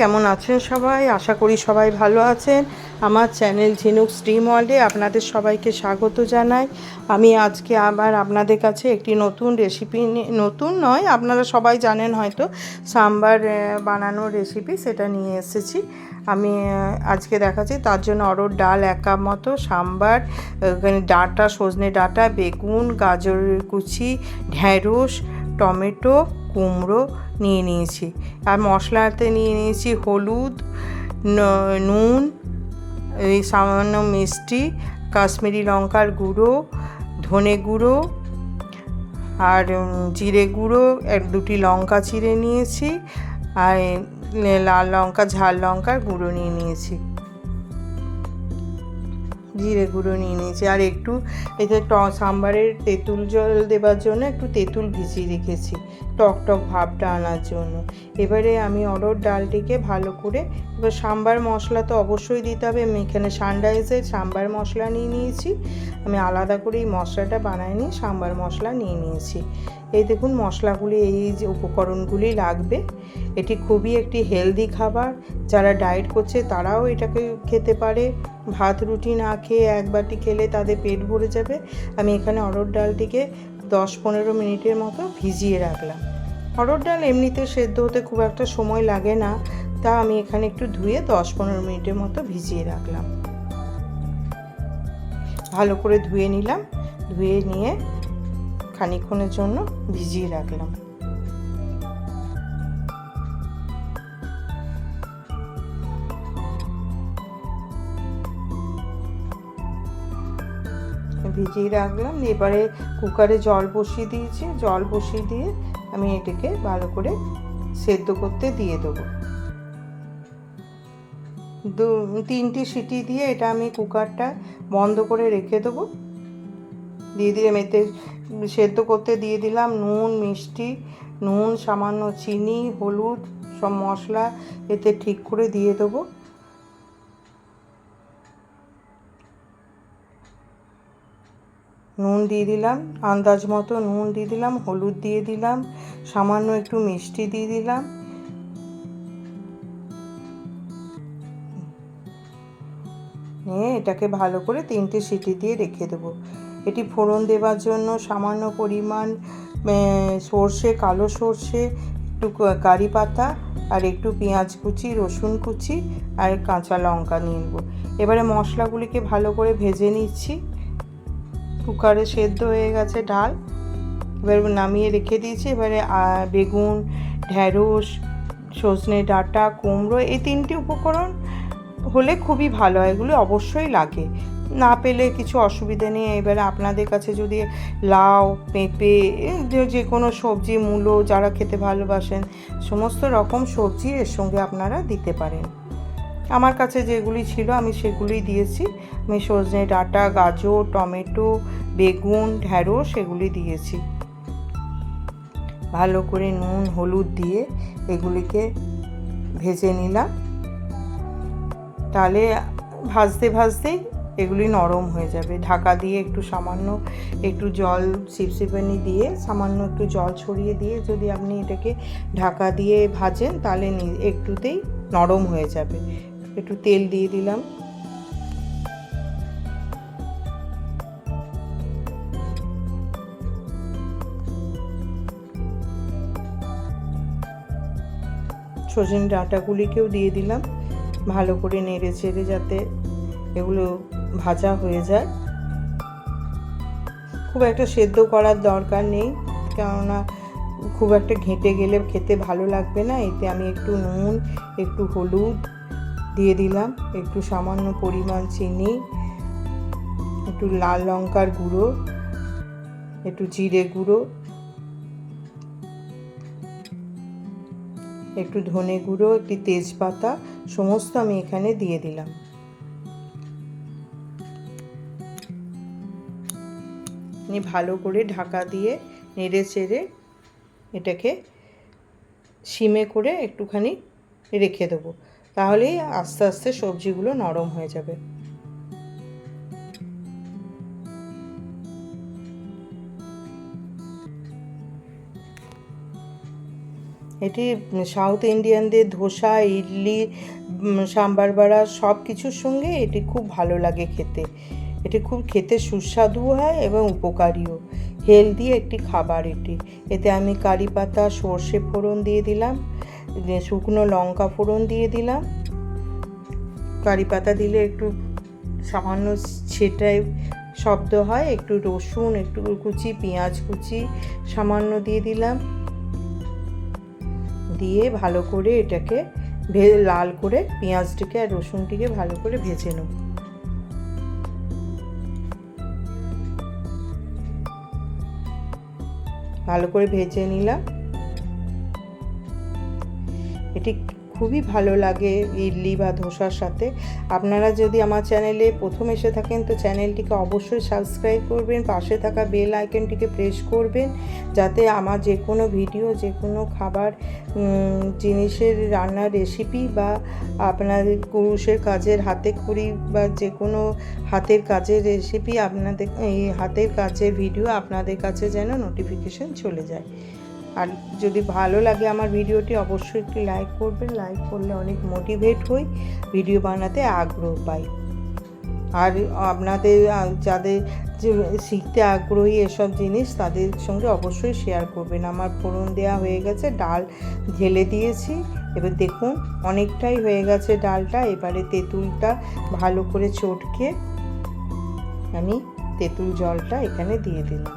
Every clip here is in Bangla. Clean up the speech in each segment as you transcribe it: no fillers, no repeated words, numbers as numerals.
কেমন আছেন সবাই? আশা করি সবাই ভালো আছেন। আমার চ্যানেল ঝিনুক স্ট্রিম ওয়ার্ল্ডে আপনাদের সবাইকে স্বাগত জানাই। আমি আজকে আবার আপনাদের কাছে একটি নতুন রেসিপি নতুন নয়, আপনারা সবাই জানেন হয়তো, সাম্বার বানানোর রেসিপি সেটা নিয়ে এসেছি। আমি আজকে দেখাচ্ছি। তার জন্য অরহর ডাল 1 কাপ মতো, সাম্বার, ডাঁটা, সজনে ডাঁটা, বেগুন, গাজরের কুচি, ঢ্যাঁড়স, টমেটো, কুমড়ো নিয়ে নিয়েছি। আর মশলাতে নিয়ে নিয়েছি হলুদ, নুন, এই সামান্য মিষ্টি, কাশ্মীরি লঙ্কার গুঁড়ো, ধনে গুঁড়ো আর জিরে গুঁড়ো, 1-2টি লঙ্কা চিড়ে নিয়েছি, আর লাল লঙ্কা, ঝাল লঙ্কার গুঁড়ো নিয়ে নিয়েছি, জিরে গুঁড়ো নিয়ে নিয়েছি। আর একটু এতে সাম্বারের তেঁতুল জল দেবার জন্য একটু তেঁতুল ভিজিয়ে রেখেছি, টক টক ভাবটা আনার জন্য। এবারে আমি অরহর ডালটিকে ভালো করে, এবার সাম্বার মশলা তো অবশ্যই দিতে হবে। আমি এখানে সানরাইজের সাম্বার মশলা নিয়ে নিয়েছি। আমি আলাদা করে এই মশলাটা বানাই নিয়ে সাম্বার মশলা নিয়ে নিয়েছি। এই দেখুন মশলাগুলি, এই যে উপকরণগুলি লাগবে। এটি খুবই একটি হেলদি খাবার, যারা ডায়েট করছে তারাও এটাকে খেতে পারে। ভাত রুটি না খেয়ে 1 বাটি খেলে তাদের পেট ভরে যাবে। আমি এখানে অরহর ডালটিকে 10-15 মিনিটের মতো ভিজিয়ে রাখলাম। অরহর ডাল এমনিতে সেদ্ধ হতে খুব একটা সময় লাগে না, তা আমি এখানে একটু ধুয়ে 10-15 মিনিটের মতো ভিজিয়ে রাখলাম। ভালো করে ধুয়ে নিলাম, ধুয়ে নিয়ে খানিকক্ষণের জন্য ভিজিয়ে রাখলাম। ভিজিয়ে রাখলাম। এবারে কুকারে জল বসিয়ে দিয়েছি, জল বসিয়ে দিয়ে আমি এটাকে ভালো করে সেদ্ধ করতে দিয়ে দেবো। 2-3টি সিটি দিয়ে এটা আমি কুকারটা বন্ধ করে রেখে দেবো। দিয়ে দিয়ে এতে সেদ্ধ করতে দিয়ে দিলাম নুন, মিষ্টি, নুন, সামান্য চিনি, হলুদ, সব মশলা এতে ঠিক করে দিয়ে দেবো। নুন দিয়ে দিলাম, আন্দাজ মতো নুন দিয়ে দিলাম, হলুদ দিয়ে দিলাম, সামান্য একটু মিষ্টি দিয়ে দিলাম। নিয়ে এটাকে ভালো করে 3টে সিটি দিয়ে রেখে দেবো। এটি ফোড়ন দেওয়ার জন্য সামান্য পরিমাণ সর্ষে, কালো সর্ষে, একটু কারি পাতা আর একটু পেঁয়াজ কুচি, রসুন কুচি আর কাঁচা লঙ্কা নিয়ে নেব। এবারে মশলাগুলিকে ভালো করে ভেজে নিচ্ছি। কুকারে সেদ্ধ হয়ে গেছে ডাল, এবার নামিয়ে রেখে দিয়েছি। এবারে বেগুন, ঢ্যাঁড়স, সজনে ডাঁটা, কুমড়ো, এই 3টি উপকরণ হলে খুবই ভালো হয়। এগুলো অবশ্যই লাগে, না পেলে কিছু অসুবিধা নেই। এবারে আপনাদের কাছে যদি লাউ, পেঁপে, যে কোনো সবজি, মূলো, যারা খেতে ভালোবাসেন, সমস্ত রকম সবজি এর সঙ্গে আপনারা দিতে পারেন। আমার কাছে যেগুলি ছিল আমি সেগুলোই দিয়েছি। আমি সজনে ডাঁটা, গাজর, টমেটো, বেগুন, ঢ্যাঁড়স এগুলি দিয়েছি। ভালো করে নুন, হলুদ দিয়ে এগুলিকে ভেজে নিলাম। তাহলে ভাজতে ভাজতেই এগুলি নরম হয়ে যাবে। ঢাকা দিয়ে একটু সামান্য একটু জল সিপসিপানি দিয়ে, সামান্য একটু জল ছড়িয়ে দিয়ে যদি আপনি এটাকে ঢাকা দিয়ে ভাজেন, তাহলে একটুতেই নরম হয়ে যাবে। একটু তেল দিয়ে দিলাম। সজনে ডাঁটাগুলিকেও দিয়ে দিলাম। ভালো করে নেড়ে চেড়ে যাতে এগুলো ভাজা হয়ে যায়। খুব একটা সেদ্ধ করার দরকার নেই, কেননা খুব একটা ঘেঁটে গেলে খেতে ভালো লাগবে না। এতে আমি একটু নুন, একটু হলুদ দিয়ে দিলাম, একটু সামান্য পরিমাণ চিনি, একটু লাল লঙ্কার গুঁড়ো, একটু জিরে গুঁড়ো, একটু ধনে গুঁড়ো, একটি তেজপাতা, সমস্ত আমি এখানে দিয়ে দিলাম। ভালো করে ঢাকা দিয়ে নেড়ে চেড়ে এটাকে সিমে করে একটুখানি রেখে দেবো। তাহলেই আস্তে আস্তে সবজিগুলো নরম হয়ে যাবে। এটি সাউথ ইন্ডিয়ানদের ধোসা, ইডলি, সাম্বার বড়া সব কিছুর সঙ্গে এটি খুব ভালো লাগে খেতে। এটি খুব খেতে সুস্বাদু হয় এবং উপকারীও, হেলদি একটি খাবার এটি। এতে আমি কারি পাতা, সর্ষে ফোড়ন দিয়ে দিলাম, শুকনো লঙ্কা ফোড়ন দিয়ে দিলাম। কারি পাতা দিলে একটু সামান্য ছেটায় শব্দ হয়, একটু রসুন, একটু কুচি পেঁয়াজ কুচি সামান্য দিয়ে দিলাম। দিয়ে ভালো করে এটাকে লাল করে পেঁয়াজটিকে আর রসুনটিকে ভালো করে ভেজে নেব। ভালো করে ভেজে নিলাম। এটি খুবই ভালো লাগে ইডলি বা ধোসার সাথে। আপনারা যদি আমার চ্যানেলে প্রথম এসে থাকেন তো চ্যানেলটিকে অবশ্যই সাবস্ক্রাইব করবেন, পাশে থাকা বেল আইকনটিকে প্রেস করবেন, যাতে আমার যে কোনো ভিডিও, যে কোনো খাবার জিনিসের রান্নার রেসিপি বা আপনাদের পুরুষের কাজের হাতে খড়ি বা যে কোনো হাতের কাজের রেসিপি আপনাদের এই হাতের কাজের ভিডিও আপনাদের কাছে যেন নোটিফিকেশন চলে যায়। আর যদি ভালো লাগে আমার ভিডিওটি অবশ্যই একটি লাইক করবেন। লাইক করলে অনেক মোটিভেট হই, ভিডিও বানাতে আগ্রহ পাই। আর আপনাদের যাদের শিখতে আগ্রহী এসব জিনিস তাদের সঙ্গে অবশ্যই শেয়ার করবেন। আমার ফোড়ন দেওয়া হয়ে গেছে, ডাল ঢেলে দিয়েছি। এবার দেখুন অনেকটাই হয়ে গেছে ডালটা। এবারে তেঁতুলটা ভালো করে চটকে আমি তেঁতুল জলটা এখানে দিয়ে দিলাম।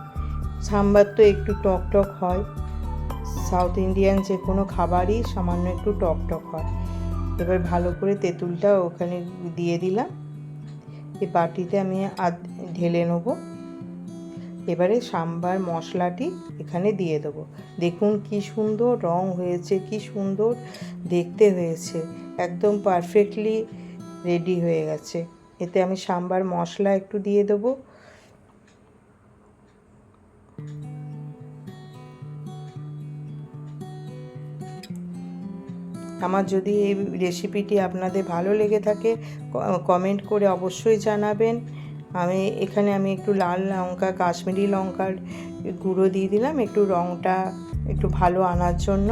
সাম্বার তো একটু টক টক হয়, সাউথ ইন্ডিয়ান যে কোনো খাবারই সামান্য একটু টক টক হয়। এবার ভালো করে তেঁতুলটা ওখানে দিয়ে দিলাম। এই বাটিতে আমি ঢেলে নেব। এবারে সাম্বার মশলাটি এখানে দিয়ে দেবো। দেখুন কি সুন্দর রং হয়েছে, কি সুন্দর দেখতে হয়েছে, একদম পারফেক্টলি রেডি হয়ে গেছে। এতে আমি সাম্বার মশলা একটু দিয়ে দেবো। আমার যদি এই রেসিপিটি আপনাদের ভালো লেগে থাকে কমেন্ট করে অবশ্যই জানাবেন। এখানে আমি একটু লাল লঙ্কা, কাশ্মীরি লঙ্কার গুঁড়ো দিয়ে দিলাম একটু রঙটা একটু ভালো আনার জন্য।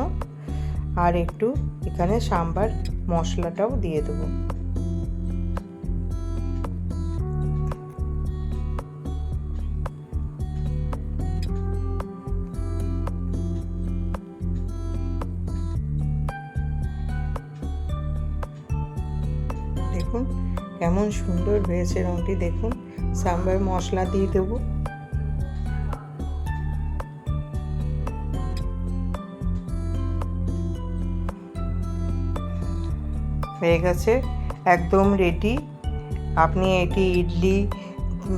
আর একটু এখানে সাম্বার মশলাটাও দিয়ে দেবো। দেখুন কেমন সুন্দর হয়েছে রঙটি, দেখুন। সাম্বার মশলা দিয়ে দেবো। হয়ে গেছে, একদম রেডি। আপনি এটি ইডলি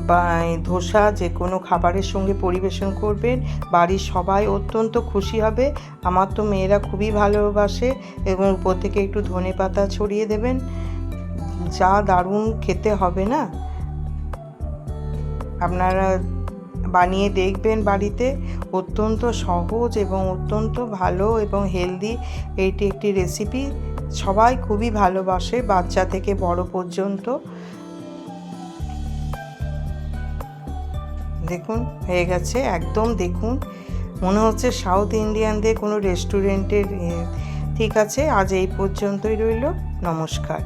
বা ধোসা যে কোনো খাবারের সঙ্গে পরিবেশন করবেন, বাড়ির সবাই অত্যন্ত খুশি হবে। আমার তো মেয়েরা খুবই ভালোবাসে এবং উপর থেকে একটু ধনেপাতা ছড়িয়ে দেবেন। যা দারুণ খেতে হবে না, আপনারা বানিয়ে দেখবেন বাড়িতে। অত্যন্ত সহজ এবং অত্যন্ত ভালো এবং হেলদি এইটি একটি রেসিপি। সবাই খুবই ভালোবাসে, বাচ্চা থেকে বড় পর্যন্ত। দেখুন হয়ে গেছে একদম। দেখুন মনে হচ্ছে সাউথ ইন্ডিয়ানদের কোনো রেস্টুরেন্টের। ঠিক আছে, আজ এই পর্যন্তই রইল। নমস্কার।